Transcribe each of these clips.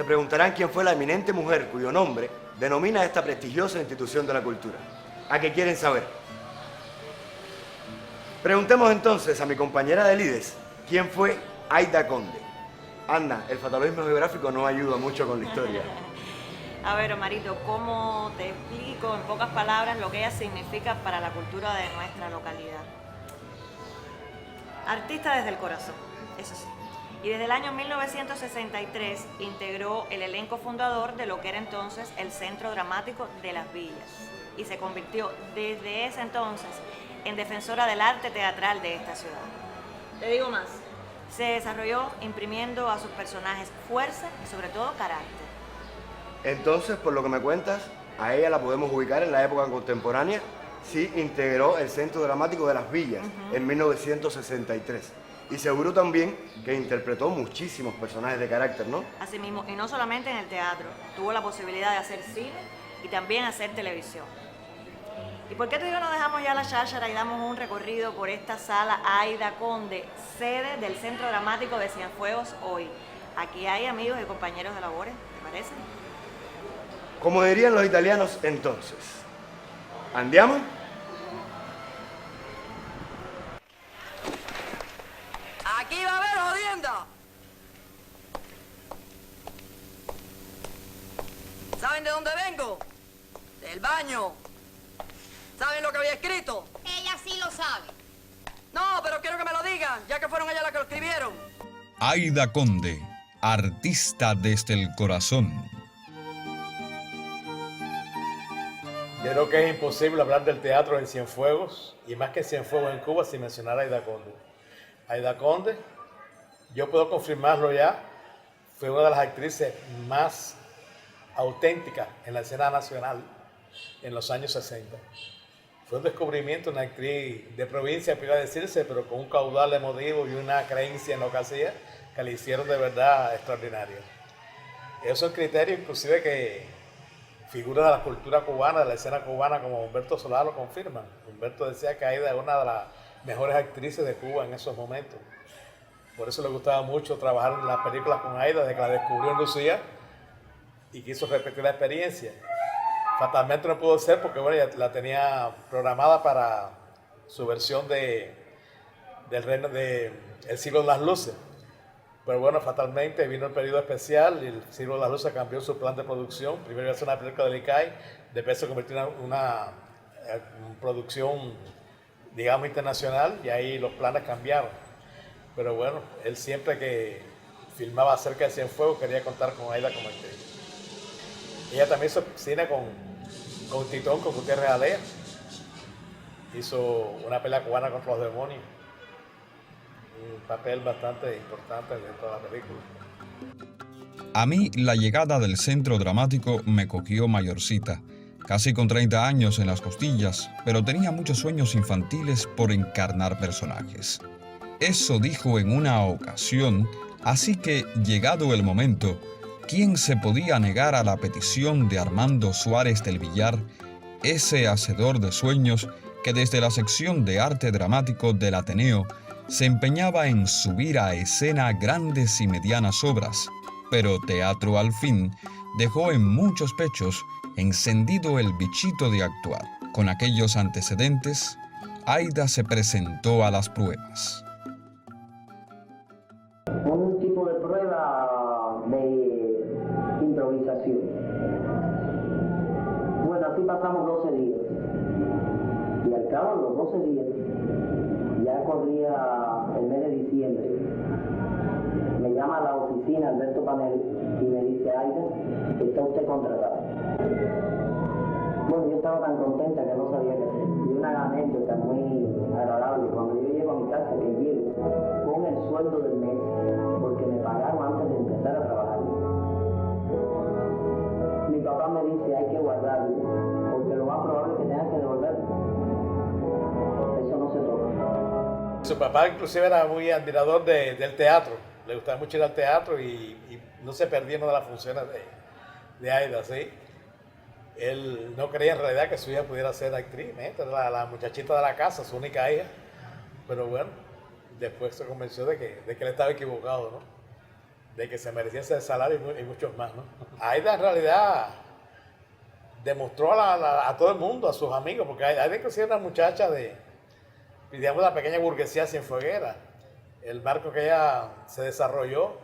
se preguntarán quién fue la eminente mujer cuyo nombre denomina esta prestigiosa institución de la cultura. ¿A qué quieren saber? Preguntemos entonces a mi compañera de Lides quién fue Aida Conde. Anda, el fatalismo geográfico no ayuda mucho con la historia. A ver, Omarito, ¿cómo te explico en pocas palabras lo que ella significa para la cultura de nuestra localidad? Artista desde el corazón, eso sí. Y desde el año 1963 integró el elenco fundador de lo que era entonces el Centro Dramático de Las Villas y se convirtió desde ese entonces en defensora del arte teatral de esta ciudad. Te digo más, se desarrolló imprimiendo a sus personajes fuerza y sobre todo carácter. Entonces, por lo que me cuentas, a ella la podemos ubicar en la época contemporánea. Sí, integró el Centro Dramático de Las Villas en 1963. Y seguro también que interpretó muchísimos personajes de carácter, ¿no? Así mismo, y no solamente en el teatro, tuvo la posibilidad de hacer cine y también hacer televisión. ¿Y por qué tú y yo no dejamos ya la cháchara y damos un recorrido por esta sala Aida Conde, sede del Centro Dramático de Cienfuegos hoy? Aquí hay amigos y compañeros de labores, ¿te parece? Como dirían los italianos entonces. ¿Andiamo? Aquí va a haber jodienda. ¿Saben de dónde vengo? Del baño. ¿Saben lo que había escrito? Ella sí lo sabe. No, pero quiero que me lo digan, ya que fueron ellas las que lo escribieron. Aida Conde, artista desde el corazón. Yo creo que es imposible hablar del teatro en Cienfuegos, y más que Cienfuegos en Cuba, sin mencionar a Aida Conde. Aida Conde, yo puedo confirmarlo ya, fue una de las actrices más auténticas en la escena nacional en los años 60. Fue un descubrimiento, una actriz de provincia, podría decirse, pero con un caudal emotivo y una creencia en lo que hacía, que le hicieron de verdad extraordinario. Esos son criterios inclusive que figuras de la cultura cubana, de la escena cubana, como Humberto Solá lo confirman. Humberto decía que Aida es una de las mejores actrices de Cuba en esos momentos. Por eso le gustaba mucho trabajar en las películas con Aida, desde que la descubrió en Lucía y quiso repetir la experiencia. Fatalmente no pudo ser porque bueno, ya la tenía programada para su versión del reino de El Siglo de las Luces. Pero bueno, fatalmente vino el periodo especial y El Siglo de las Luces cambió su plan de producción. Primero iba a ser una película del ICAI, después se convirtió en una producción, digamos, internacional, y ahí los planes cambiaron. Pero bueno, él siempre que filmaba cerca de Cienfuegos quería contar con Aida como actriz. Ella también hizo cine con Titón, con Gutiérrez Alea. Hizo una pelea cubana contra los demonios. Un papel bastante importante dentro de la película. A mí la llegada del Centro Dramático me cogió mayorcita, casi con 30 años en las costillas, pero tenía muchos sueños infantiles por encarnar personajes. Eso dijo en una ocasión, así que, llegado el momento, ¿quién se podía negar a la petición de Armando Suárez del Villar, ese hacedor de sueños que desde la sección de arte dramático del Ateneo se empeñaba en subir a escena grandes y medianas obras, pero teatro al fin dejó en muchos pechos encendido el bichito de actuar? Con aquellos antecedentes, Aida se presentó a las pruebas. Un tipo de prueba de improvisación. Bueno, así pasamos 12 días. Y al cabo de los 12 días, ya corría el mes de diciembre, me llama a la oficina Alberto Panel y me dice: Aida, está usted contratada. Bueno, yo estaba tan contenta que no sabía qué hacer. Y una anécdota muy agradable, cuando yo llego a mi casa, que llego con el sueldo del mes, porque me pagaron antes de empezar a trabajar. Mi papá me dice: hay que guardarlo, porque lo más probable es que tengas que devolverlo. Eso no se toca. Su papá inclusive era muy admirador del teatro, le gustaba mucho ir al teatro y no se perdía una de las funciones de Aida, ¿sí? Él no creía en realidad que su hija pudiera ser actriz, era la muchachita de la casa, su única hija, pero bueno, después se convenció de que él estaba equivocado, ¿no? de que se merecía ese salario y muchos más, ¿no? Aida en realidad demostró a todo el mundo, a sus amigos, porque Aida inclusive era una muchacha de, digamos, la pequeña burguesía cienfueguera. El marco que ella se desarrolló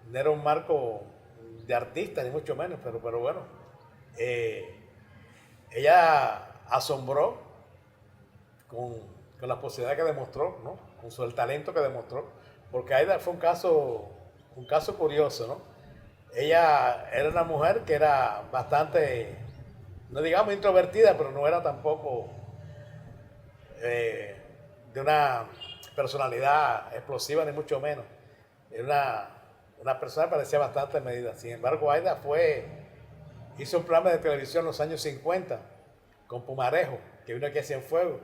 no era un marco de artista, ni mucho menos, pero bueno, ella asombró con la posibilidad que demostró, ¿no? Con el talento que demostró, porque Aida fue un caso curioso, ¿no? Ella era una mujer que era bastante, no digamos introvertida, pero no era tampoco de una personalidad explosiva, ni mucho menos. Era una persona que parecía bastante medida. Sin embargo, Aida hizo un programa de televisión en los años 50 con Pumarejo, que vino aquí a Cienfuegos,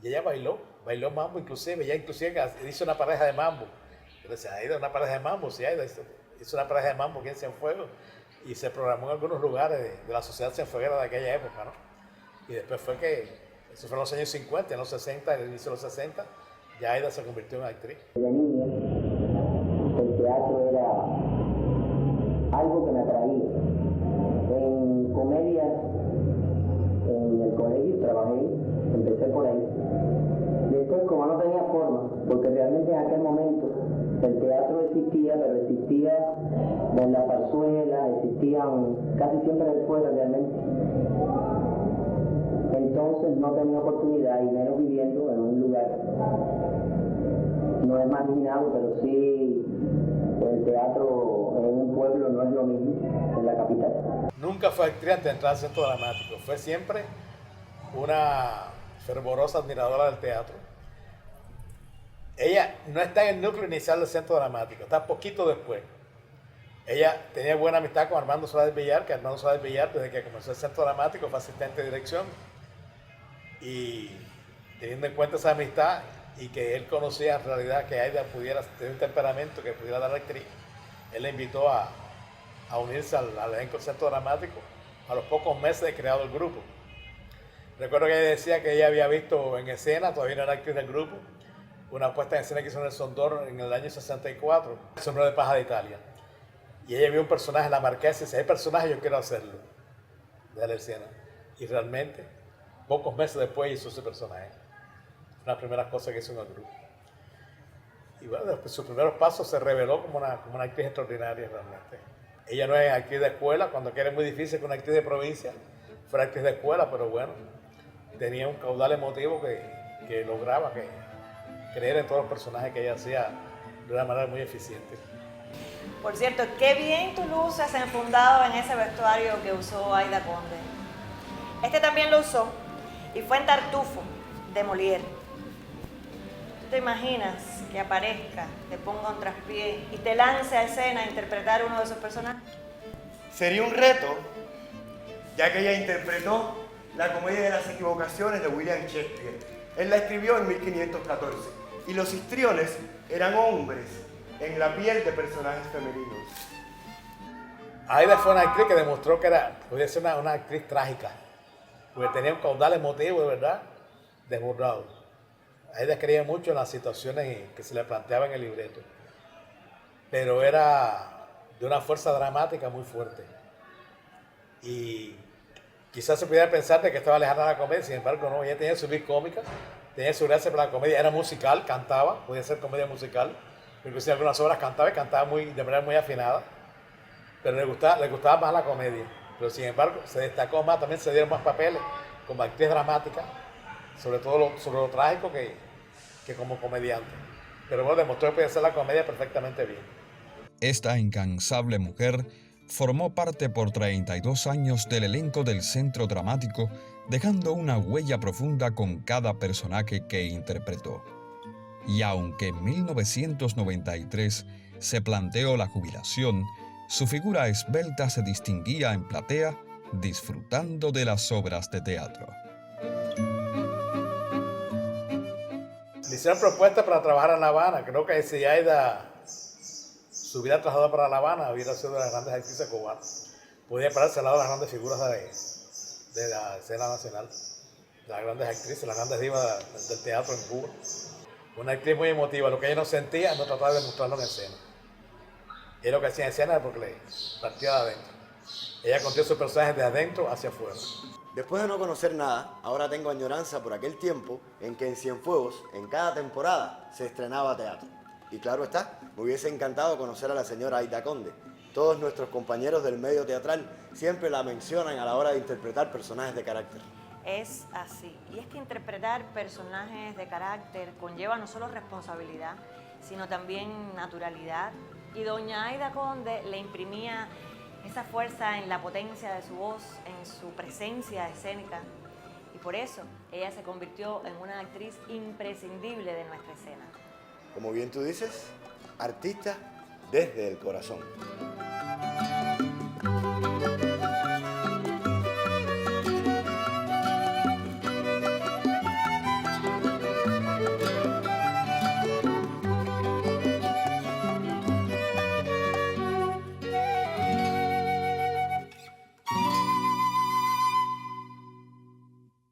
y ella bailó mambo inclusive. Ella inclusive hizo una pareja de mambo. Yo decía, Aida, una pareja de mambo, sí, Aida hizo una pareja de mambo aquí en Cienfuegos y se programó en algunos lugares de la sociedad cienfueguera de aquella época, ¿no? Y después eso fue en los años 50, en los 60, en el inicio de los 60, ya Aida se convirtió en actriz. De niña, el teatro era algo que me atraía. En comedias, en el colegio trabajé, empecé por ahí. Después, como no tenía forma, porque realmente en aquel momento el teatro existía, pero existía en la zarzuela, existían casi siempre de fuera realmente. Entonces no tenía oportunidad, y menos viviendo en un lugar, no es marginado, pero sí el teatro en un pueblo no es lo mismo en la capital. Nunca fue actriz antes de entrar al Centro Dramático, fue siempre una fervorosa admiradora del teatro. Ella no está en el núcleo inicial del Centro Dramático, está poquito después. Ella tenía buena amistad con Armando Suárez Villar, que Armando Suárez Villar, desde que comenzó el Centro Dramático, fue asistente de dirección. Y teniendo en cuenta esa amistad y que él conocía en realidad que Aida pudiera tener un temperamento que pudiera dar a la actriz, él la invitó a unirse al elenco del Centro Dramático a los pocos meses de creado el grupo. Recuerdo que ella decía que ella había visto en escena, todavía no era actriz del grupo, una puesta en escena que hizo en el Sondor en el año 64, El sombrero de paja de Italia. Y ella vio un personaje en la Marquesa y dice, ese personaje yo quiero hacerlo, de la escena. Y realmente, pocos meses después hizo ese personaje. Fue una de las primeras cosas que hizo en el grupo. Y bueno, después sus primeros pasos se reveló como una actriz extraordinaria realmente. Ella no es actriz de escuela, cuando quiera es muy difícil que una actriz de provincia fuera actriz de escuela, pero bueno, tenía un caudal emotivo que lograba creer en todos los personajes que ella hacía de una manera muy eficiente. Por cierto, qué bien tú luces enfundado en ese vestuario que usó Aida Conde. Este también lo usó y fue en Tartufo, de Molière. ¿Tú te imaginas que aparezca, te ponga un traspié y te lance a escena a interpretar uno de esos personajes? Sería un reto, ya que ella interpretó la comedia de las equivocaciones de William Shakespeare. Él la escribió en 1514 y los histriones eran hombres en la piel de personajes femeninos. Aida fue una actriz que demostró que podía ser una actriz trágica, porque tenía un caudal emotivo de verdad desbordado. Aida creía mucho en las situaciones que se le planteaban en el libreto, pero era de una fuerza dramática muy fuerte. Y quizás se pudiera pensar de que estaba alejada de la comedia, sin embargo no, ella tenía su vis cómica, tenía su gracia para la comedia, era musical, cantaba, podía ser comedia musical, inclusive algunas obras cantaba y cantaba de manera muy afinada, pero le gustaba más la comedia. Pero sin embargo se destacó más, también se dieron más papeles como actriz dramática, sobre todo sobre lo trágico que como comediante. Pero bueno, demostró que podía hacer la comedia perfectamente bien. Esta incansable mujer formó parte por 32 años del elenco del Centro Dramático, dejando una huella profunda con cada personaje que interpretó. Y aunque en 1993 se planteó la jubilación, su figura esbelta se distinguía en platea, disfrutando de las obras de teatro. Le hicieron propuestas para trabajar en La Habana. Creo que si Aida se hubiera trasladado para La Habana, hubiera sido de las grandes actrices cubanas. Podía pararse al lado de las grandes figuras de la escena nacional, de las grandes actrices, las grandes divas del teatro en Cuba. Una actriz muy emotiva, lo que ella no sentía, no trataba de mostrarlo en escena. Y es lo que hacía en escena de Proclay, partía de adentro. Ella contó sus personajes de adentro hacia afuera. Después de no conocer nada, ahora tengo añoranza por aquel tiempo en que en Cienfuegos, en cada temporada, se estrenaba teatro. Y claro está, me hubiese encantado conocer a la señora Aida Conde. Todos nuestros compañeros del medio teatral siempre la mencionan a la hora de interpretar personajes de carácter. Es así. Y es que interpretar personajes de carácter conlleva no solo responsabilidad, sino también naturalidad. Y doña Aida Conde le imprimía esa fuerza en la potencia de su voz, en su presencia escénica. Y por eso ella se convirtió en una actriz imprescindible de nuestra escena. Como bien tú dices, artista desde el corazón.